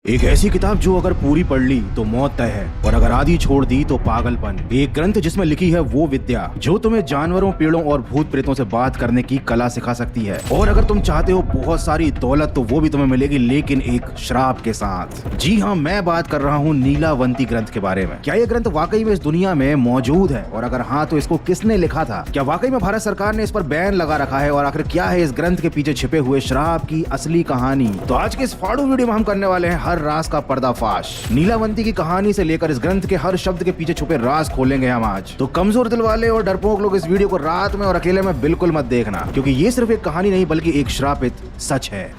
एक ऐसी किताब जो अगर पूरी पढ़ ली तो मौत तय है और अगर आधी छोड़ दी तो पागलपन। एक ग्रंथ जिसमें लिखी है वो विद्या जो तुम्हें जानवरों, पेड़ों और भूत प्रेतों से बात करने की कला सिखा सकती है। और अगर तुम चाहते हो बहुत सारी दौलत तो वो भी तुम्हें मिलेगी, लेकिन एक श्राप के साथ। जी हाँ, मैं बात कर रहा हूँ नीलावंती ग्रंथ के बारे में। क्या ये ग्रंथ वाकई में इस दुनिया में मौजूद है, और अगर हाँ तो इसको किसने लिखा था? क्या वाकई में भारत सरकार ने इस पर बैन लगा रखा है? और आखिर क्या है इस ग्रंथ के पीछे छिपे हुए श्राप की असली कहानी? तो आज के इस फाड़ू वीडियो में हम करने वाले हैं हर राज का पर्दाफाश। नीलावंती की कहानी से लेकर इस ग्रंथ के हर शब्द के पीछे छुपे राज खोलेंगे हम आज। तो कमजोर दिल वाले और डरपोक लोग इस वीडियो को रात में और अकेले में बिल्कुल मत देखना, क्योंकि ये सिर्फ एक कहानी नहीं बल्कि एक श्रापित सच है।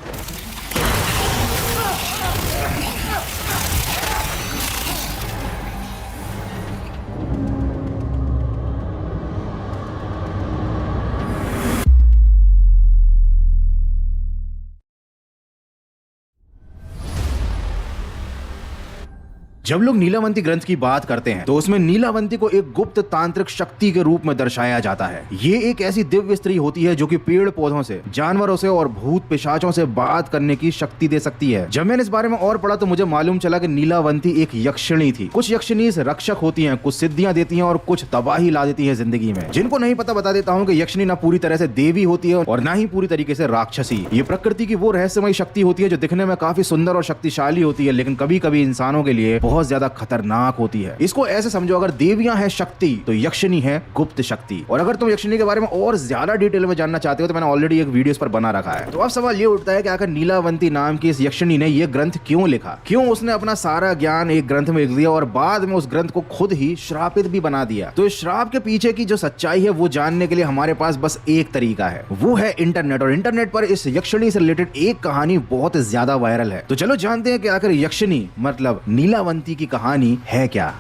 जब लोग नीलावंती ग्रंथ की बात करते हैं तो उसमें नीलावंती को एक गुप्त तांत्रिक शक्ति के रूप में दर्शाया जाता है। ये एक ऐसी दिव्य स्त्री होती है जो कि पेड़ पौधों से, जानवरों से और भूत पिशाचों से बात करने की शक्ति दे सकती है। जब मैंने इस बारे में और पढ़ा तो मुझे मालूम चला कि नीलावंती एक यक्षिणी थी। कुछ यक्षिणी रक्षक होती हैं, कुछ सिद्धियां देती हैं और कुछ तबाही ला देती है जिंदगी में। जिनको नहीं पता बता देता हूँ कि यक्षिणी ना पूरी तरह से देवी होती है और ना ही पूरी तरीके से राक्षसी। ये प्रकृति की वो रहस्यमयी शक्ति होती है जो दिखने में काफी सुंदर और शक्तिशाली होती है, लेकिन कभी कभी इंसानों के लिए बहुत ज्यादा खतरनाक होती है। इसको ऐसे समझो, अगर देवियां हैं शक्ति तो यक्षिणी है गुप्त शक्ति। और अगर तुम यक्षिणी के बारे में और ज्यादा डिटेल में जानना चाहते हो तो मैंने ऑलरेडी एक वीडियो इस पर बना रखा है। तो अब सवाल ये उठता है कि आखिर नीलावंती नाम की इस यक्षिणी ने यह ग्रंथ क्यों लिखा? क्यों उसने अपना सारा ज्ञान एक ग्रंथ में लिख दिया और बाद में उस ग्रंथ को खुद ही श्रापित भी बना दिया? तो इस श्राप के पीछे की जो सच्चाई है वो जानने के लिए हमारे पास बस एक तरीका है, वो है इंटरनेट। और इंटरनेट पर इस यक्षिणी से रिलेटेड एक कहानी बहुत ज्यादा वायरल है। तो चलो जानते हैं कि आखिर यक्षिणी मतलब नीलावंती की कहानी है क्या।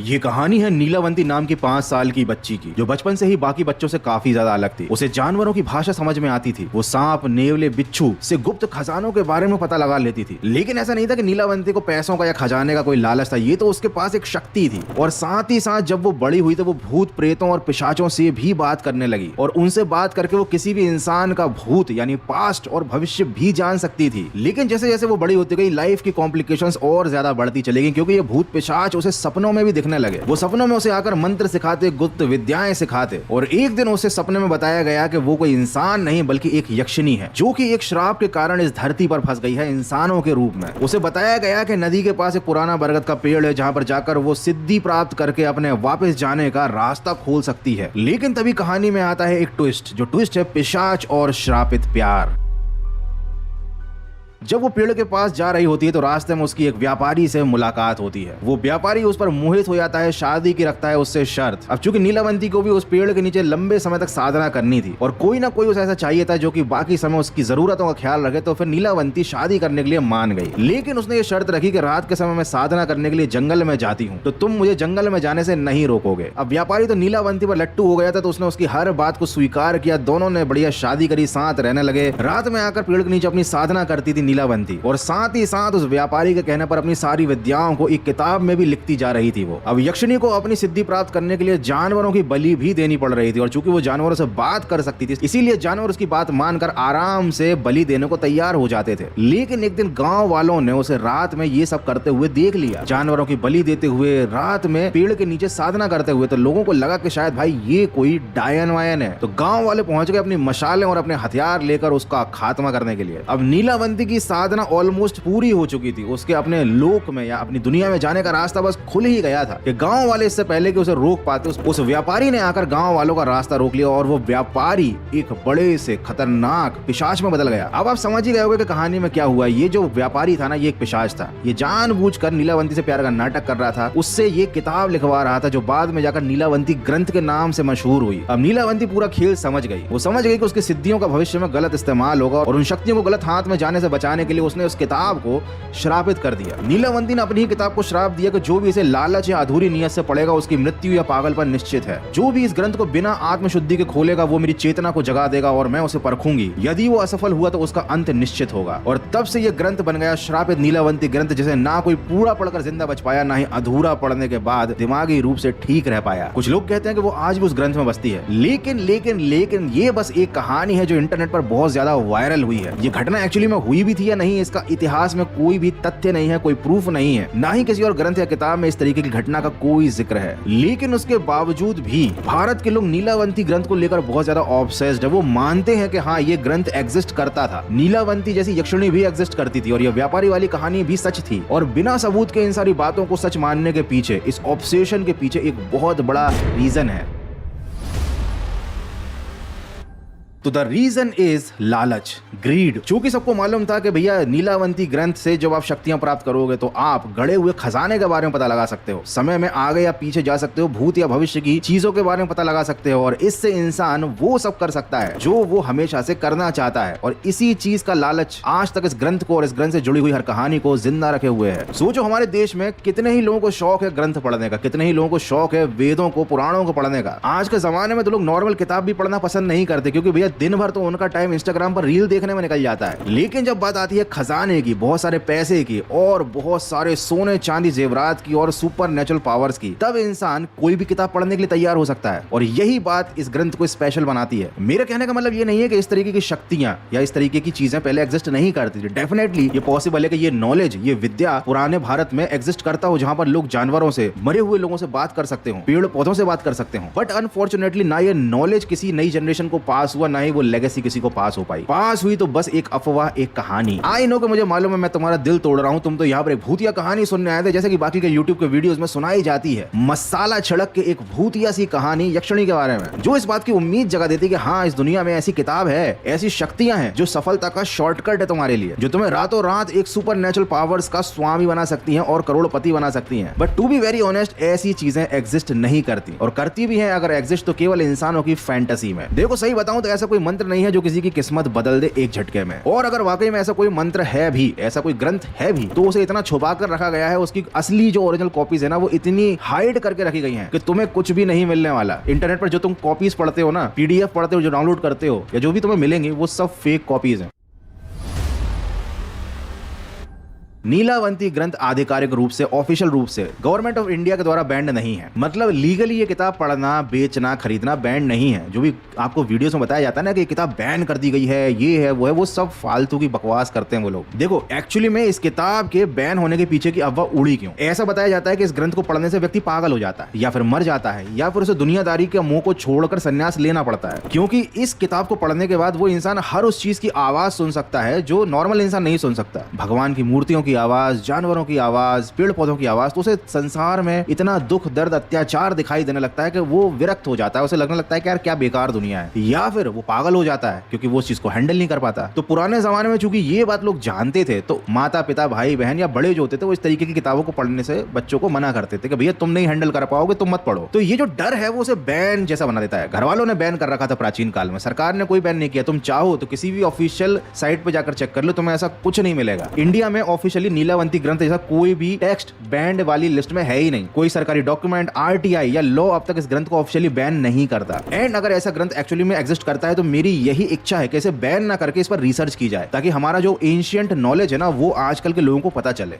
ये कहानी है नीलावंती नाम की 5 साल की बच्ची की, जो बचपन से ही बाकी बच्चों से काफी ज्यादा अलग थी। उसे जानवरों की भाषा समझ में आती थी। वो सांप, नेवले, बिच्छू से गुप्त खजानों के बारे में पता लगा लेती थी। लेकिन ऐसा नहीं था कि नीलावंती को पैसों का या खजाने का कोई लालच था। ये तो उसके पास एक शक्ति थी। और साथ ही साथ जब वो बड़ी हुई तो वो भूत प्रेतों और पिशाचों से भी बात करने लगी, और उनसे बात करके वो किसी भी इंसान का भूत यानी पास्ट और भविष्य भी जान सकती थी। लेकिन जैसे जैसे वो बड़ी होती गई, लाइफ की कॉम्प्लिकेशंस और ज्यादा बढ़ती चली गई, क्योंकि ये भूत पिशाच उसे सपनों में भी दिखने लगे। वो सपनों में उसे आकर मंत्र सिखाते, गुप्त विद्याएं सिखाते। और एक दिन उसे सपने में बताया गया कि वो कोई इंसान नहीं बल्कि एक यक्षिणी है, जो कि एक श्राप के कारण इस धरती पर फंस गई है इंसानों के रूप में। उसे बताया गया कि नदी के पास एक पुराना बरगद का पेड़ है, जहां पर जाकर वो सिद्धि प्राप्त करके अपने वापस जाने का रास्ता खोल सकती है। लेकिन तभी कहानी में आता है एक ट्विस्ट, जो ट्विस्ट है पिशाच और श्रापित प्यार। जब वो पेड़ के पास जा रही होती है तो रास्ते में उसकी एक व्यापारी से मुलाकात होती है। वो व्यापारी उस पर मोहित हो जाता है, शादी की रखता है उससे शर्त। अब चूंकि नीलावंती को भी उस पेड़ के नीचे लंबे समय तक साधना करनी थी और कोई ना कोई उसे ऐसा चाहिए था जो कि बाकी समय उसकी जरूरतों का ख्याल रखे, तो फिर नीलावंती शादी करने के लिए मान गई। लेकिन उसने ये शर्त रखी कि रात के समय मैं साधना करने के लिए जंगल में जाती हूँ, तो तुम मुझे जंगल में जाने से नहीं रोकोगे। अब व्यापारी तो नीलावंती पर लट्टू हो गया था, तो उसने उसकी हर बात को स्वीकार किया। दोनों ने बढ़िया शादी करी, साथ रहने लगे। रात में आकर पेड़ के नीचे अपनी साधना करती थी नीलावंती, और साथ ही साथ उस व्यापारी के कहने पर अपनी सारी विद्याओं को एक किताब में भी लिखती जा रही थी। वो अब यक्षिणी को अपनी सिद्धि प्राप्त करने के लिए जानवरों की बलि भी देनी पड़ रही थी, और चूंकि वो जानवरों से बात कर सकती थी इसीलिए जानवर उसकी बात मानकर आराम से बलि देने को तैयार हो जाते थे। लेकिन एक दिन गांव वालों ने उसे रात में ये सब करते हुए देख लिया, जानवरों की बलि देते हुए, रात में पेड़ के नीचे साधना करते हुए। तो लोगों को लगा कि शायद भाई ये कोई डायन वायन है। तो गांव वाले पहुंच गए अपनी मशालें और अपने हथियार लेकर उसका खात्मा करने के लिए। अब नीलावंती की साधना ऑलमोस्ट पूरी हो चुकी थी। उसके अपने लोक में या अपनी दुनिया में जाने का रास्ता बस खुल ही गया था कि गांव वाले इससे पहले कि उसे रोक पाते उस व्यापारी ने आकर गांव वालों का रास्ता रोक लिया, और वो व्यापारी एक बड़े से खतरनाक पिशाच में बदल गया। अब आप समझ ही गए होंगे कि कहानी में क्या हुआ। ये जो व्यापारी था ना, ये एक पिशाच था। ये जानबूझकर नीलावंती से प्यार का नाटक कर रहा था, उससे ये किताब लिखवा रहा था जो बाद में जाकर नीलावंती ग्रंथ के नाम से मशहूर हुई। अब नीलावंती पूरा खेल समझ गई। वो समझ गई कि उसकी सिद्धियों का भविष्य में गलत इस्तेमाल होगा, और उन शक्तियों को गलत हाथ में जाने से बचाने बचाने के लिए उसने उस किताब को श्रापित कर दिया। नीलावंती ने अपनी ही किताब को श्राप दिया कि जो भी इसे लालच या अधूरी नियत से पढ़ेगा उसकी मृत्यु या पागलपन निश्चित है। जो भी इस ग्रंथ को बिना आत्मशुद्धि के खोलेगा वो मेरी चेतना को जगा देगा और मैं उसे परखूंगी। यदि वो असफल हुआ तो उसका अंत निश्चित होगा। और तब से ये ग्रंथ बन गया श्रापित नीलावंती ग्रंथ, जिसे ना कोई पूरा पढ़कर जिंदा बच पाया, ना ही अधूरा पढ़ने के बाद दिमागी रूप से ठीक रह पाया। कुछ लोग कहते हैं कि वो आज भी उस ग्रंथ में बसती है, लेकिन ये बस एक कहानी है जो इंटरनेट पर बहुत ज्यादा वायरल हुई है। ये घटना एक्चुअली में हुई भी थी या नहीं, इसका इतिहास में कोई भी तथ्य नहीं है, कोई प्रूफ नहीं है, ना ही किसी और ग्रंथ या किताब में इस तरीके की घटना का कोई जिक्र है। लेकिन उसके बावजूद भी भारत के लोग नीलावंती ग्रंथ को लेकर बहुत ज्यादा ऑब्सेस्ड है। वो मानते हैं कि हाँ, ये ग्रंथ एग्जिस्ट करता था, नीलावंती जैसी यक्षिणी भी एग्जिस्ट करती थी और ये व्यापारी वाली कहानी भी सच थी। और बिना सबूत के इन सारी बातों को सच मानने के पीछे, इस ऑब्सेशन के पीछे एक बहुत बड़ा रीजन है। तो द रीजन इज लालच, ग्रीड। चूंकि सबको मालूम था कि भैया नीलावंती ग्रंथ से जब आप शक्तियां प्राप्त करोगे तो आप गड़े हुए खजाने के बारे में पता लगा सकते हो, समय में आगे या पीछे जा सकते हो, भूत या भविष्य की चीजों के बारे में पता लगा सकते हो, और इससे इंसान वो सब कर सकता है जो वो हमेशा से करना चाहता है। और इसी चीज का लालच आज तक इस ग्रंथ को और इस ग्रंथ से जुड़ी हुई हर कहानी को जिंदा रखे हुए है। सोचो हमारे देश में कितने ही लोगों को शौक है ग्रंथ पढ़ने का, कितने ही लोगों को शौक है वेदों को, पुराणों को पढ़ने का। आज के जमाने में तो लोग नॉर्मल किताब भी पढ़ना पसंद नहीं करते, क्योंकि भैया दिन भर तो उनका टाइम इंस्टाग्राम पर रील देखने में निकल जाता है। लेकिन जब बात आती है खजाने की, बहुत सारे पैसे की और बहुत सारे सोने चांदी जेवरात की और सुपर नेचुरल पावर्स की, तब इंसान कोई भी किताब पढ़ने के लिए तैयार हो सकता है। और यही बात इस ग्रंथ को स्पेशल बनाती है। मेरे कहने का मतलब ये नहीं है कि इस तरीके की शक्तियां या इस तरीके की चीजें पहले एग्जिस्ट नहीं करती थी। डेफिनेटली ये पॉसिबल है कि ये नॉलेज, ये विद्या पुराने भारत में एग्जिस्ट करता हो, जहां पर लोग जानवरों से, मरे हुए लोगों से बात कर सकते हो, पेड़ पौधों से बात कर सकते हो। बट अनफॉर्चुनेटली ना ये नॉलेज किसी नई जनरेशन को पास हुआ, ना ही वो लेगेसी किसी को पास हो पाई। पास हुई तो बस एक अफवाह, एक कहानी। आई नो कि मुझे मालूम है मैं तुम्हारा दिल तोड़ रहा हूं, तुम तो यहाँ पर एक भूतिया कहानी सुनने आए थे, जैसे कि बाकी के यूट्यूब के वीडियोस में सुनाई जाती है, मसाला छिड़क के एक भूतिया सी कहानी यक्षिणी के बारे में, जो इस बात की उम्मीद जगा देती है कि हाँ, इस दुनिया में ऐसी किताब है, ऐसी शक्तियां हैं जो सफलता का शॉर्टकट है तुम्हारे लिए, जो तुम्हें रातों रात एक सुपर नेचुरल पावर्स का स्वामी बना सकती हैं और करोड़पति बना सकती हैं। But to be very honest, ऐसी चीजें एग्जिस्ट नहीं करती, और करती भी हैं अगर एग्जिस्ट तो केवल इंसानों की फैंटेसी में। देखो सही बताऊं तो ऐसा कोई मंत्र नहीं है जो किसी की किस्मत बदल दे एक झटके में। और अगर वाकई में ऐसा कोई मंत्र है भी, ऐसा कोई ग्रंथ है भी, तो उसे इतना छुपा कर रखा गया है, उसकी असली जो ओरिजिनल कॉपीज है ना, वो इतनी हाइड करके रखी गई हैं कि तुम्हें कुछ भी नहीं मिलने वाला। इंटरनेट पर जो तुम कॉपीज पढ़ते हो ना, पीडीएफ पढ़ते हो, जो डाउनलोड करते हो, या जो भी तुम्हें मिलेंगी, वो सब फेक कॉपीज हैं। नीलावंती ग्रंथ आधिकारिक रूप से, ऑफिशियल रूप से गवर्नमेंट ऑफ इंडिया के द्वारा बैंड नहीं है। मतलब लीगली ये किताब पढ़ना, बेचना, खरीदना बैंड नहीं है। जो भी आपको वीडियोस में बताया जाता है ना कि ये किताब बैन कर दी गई है, ये है वो है, वो सब फालतू की बकवास करते हैं वो लोग। देखो एक्चुअली में इस किताब के बैन होने के पीछे की अफवाह उड़ी क्यों? ऐसा बताया जाता है कि इस ग्रंथ को पढ़ने से व्यक्ति पागल हो जाता है, या फिर मर जाता है, या फिर उसे दुनियादारी के मुंह को छोड़कर संन्यास लेना पड़ता है। क्योंकि इस किताब को पढ़ने के बाद वो इंसान हर उस चीज की आवाज सुन सकता है जो नॉर्मल इंसान नहीं सुन सकता। भगवान की मूर्तियों की आवाज, जानवरों की आवाज, पेड़ पौधों की आवाज। तो उसे संसार में इतना दुख, दर्द, अत्याचार दिखाई देने लगता है कि वो विरक्त हो जाता है। उसे लगने लगता है कि यार क्या बेकार दुनिया है, या फिर वो पागल हो जाता है क्योंकि वो उस चीज को हैंडल नहीं कर पाता। तो पुराने जमाने में चूंकि ये बात लोग जानते थे, तो माता पिता, भाई बहन या बड़े जो होते थे, वो इस तरीके की किताबों को पढ़ने से बच्चों को मना करते थे कि भैया तुम नहीं हैंडल कर पाओगे, तुम मत पढ़ो। तो ये जो डर है वो उसे बैन जैसा बना देता है। घर वालों ने बैन कर रखा था प्राचीन काल में, सरकार ने कोई बैन नहीं किया। तुम चाहो तो किसी भी ऑफिशियल साइट पे जाकर चेक कर लो, तुम्हें ऐसा कुछ नहीं मिलेगा। इंडिया में ऑफिशियली नीलावंती ग्रंथ जैसा कोई भी टेक्स्ट बैंड वाली लिस्ट में है ही नहीं। कोई सरकारी डॉक्यूमेंट, आरटीआई या लॉ अब तक इस ग्रंथ को ऑफिशियली बैन नहीं करता। एंड अगर ऐसा ग्रंथ एक्चुअली में एग्जिस्ट करता है तो मेरी यही इच्छा है कि इसे बैन ना करके इस पर रिसर्च की जाए, ताकि हमारा जो एंशिएंट नॉलेज है ना, वो आजकल के लोगों को पता चले।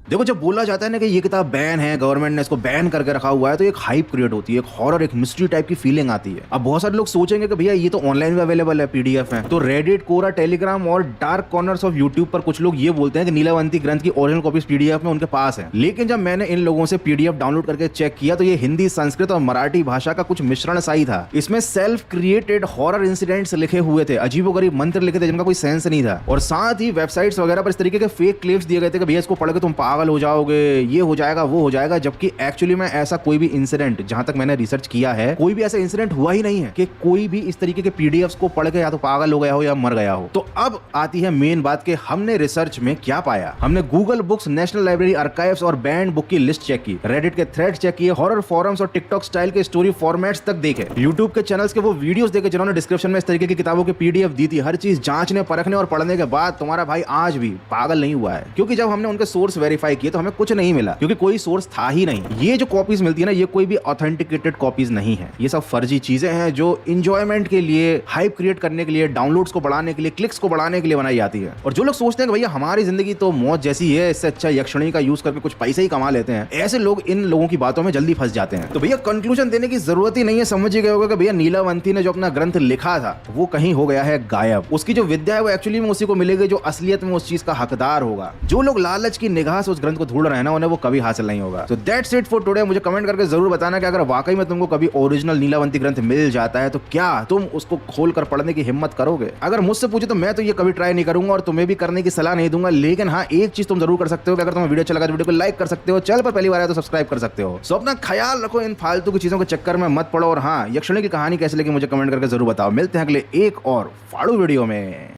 देखो जब बोला जाता है ना कि ये किताब बैन है, गवर्नमेंट ने इसको बैन करके रखा हुआ है, तो एक हाइप क्रिएट होती है, एक हॉरर, एक मिस्ट्री टाइप की फीलिंग आती है। अब बहुत सारे लोग सोचेंगे कि भैया ये तो ऑनलाइन भी अवेलेबल है, पीडीएफ है। तो रेडिट, कोरा, टेलीग्राम और डार्क कॉर्नर्स ऑफ यूट्यूब पर कुछ लोग ये बोलते हैं कि नीलावंती ग्रंथ की ओरिजिनल कॉपीज पीडीएफ में उनके पास है। लेकिन जब मैंने इन लोगों से पीडीएफ डाउनलोड करके चेक किया तो ये हिंदी, संस्कृत और मराठी भाषा का कुछ मिश्रण सा ही था। इसमें सेल्फ क्रिएटेड हॉरर इंसिडेंट्स लिखे हुए थे, अजीबोगरीब मंत्र लिखे थे जिनका कोई सेंस नहीं था, और साथ ही वेबसाइट्स वगैरह पर इस तरीके के फेक क्लेम्स दिए गए थे कि भैया इसको पढ़ के तुम पागल पागल हो जाओगे, ये हो जाएगा वो हो जाएगा, जबकि एक्चुअली में ऐसा कोई भी इंसिडेंट, जहां तक मैंने रिसर्च किया है, कोई भी ऐसा इंसिडेंट हुआ ही नहीं है कि कोई भी इस तरीके के पीडीएफ्स को पढ़ के या तो पागल हो गया हो या मर गया हो। तो अब आती है मेन बात कि हमने रिसर्च में क्या पाया। हमने Google books, national library archives और बैंड बुक की लिस्ट चेक की, रेडिट के थ्रेड चेक किए, हॉरर फोरम्स और टिकटॉक स्टाइल के स्टोरी फॉर्मेट्स तक देखे, यूट्यूब के चैनल्स के वो वीडियोस देखे जिन्होंने डिस्क्रिप्शन में इस तरीके की किताबों की पीडीएफ दी थी। हर चीज जांचने, परखने और पढ़ने के बाद तुम्हारा भाई आज भी पागल नहीं हुआ है, क्योंकि जब हमने उनके सोर्स वेरीफाई किए तो हमें कुछ नहीं मिला, क्योंकि कोई सोर्स था ही नहीं। ये जो कॉपीज मिलती है ना, ये कोई भी ऑथेंटिकेटेड कॉपीज नहीं है, ये सब फर्जी चीजें हैं जो इंजॉयमेंट के लिए, हाइप क्रिएट करने के लिए, डाउनलोड्स को बढ़ाने के लिए, क्लिक्स को बढ़ाने के लिए बनाई जाती है। और जो लोग सोचते हैं कि भैया हमारी जिंदगी तो मौत जैसी है, इससे अच्छा यक्षिणी का यूज करके कुछ पैसे ही कमा लेते हैं, ऐसे लोग इन लोगों की बातों में जल्दी फंस जाते हैं। तो भैया कंक्लूजन देने की जरूरत ही नहीं है, समझ गए होगा कि भैया नीलावंती ने जो अपना ग्रंथ लिखा था वो कहीं हो गया है गायब। उसकी जो विद्या है वो एक्चुअली में उसी को मिलेगी जो असलियत में उस चीज का हकदार होगा। जो लोग लालच की निगाह से उस ग्रंथ को ढूंढ रहे हैं ना, उन्हें वो कभी हासिल नहीं होगा। So that's it for today। मुझे कमेंट करके जरूर बताना कि अगर वाकई में तुमको कभी ओरिजिनल नीलावंती ग्रंथ मिल जाता है तो क्या तुम उसको खोलकर पढ़ने की हिम्मत करोगे। अगर मुझसे पूछे तो मैं तो ये कभी ट्राई नहीं करूंगा और तुम्हें भी करने की सलाह नहीं दूंगा, लेकिन हाँ एक चीज तुम जरूर कर सकते हो कि अगर तुम्हें वीडियो अच्छा लगा तो वीडियो को लाइक कर सकते हो, चैनल पर पहली बार आया तो सब्सक्राइब कर सकते हो। सो अपना ख्याल रखो, इन फालतू की चीजों के चक्कर में मत पड़ो, और हाँ यक्षिणी की कहानी कैसे लगी मुझे कमेंट करके जरूर बताओ। मिलते हैं अगले एक और फाड़ू वीडियो में।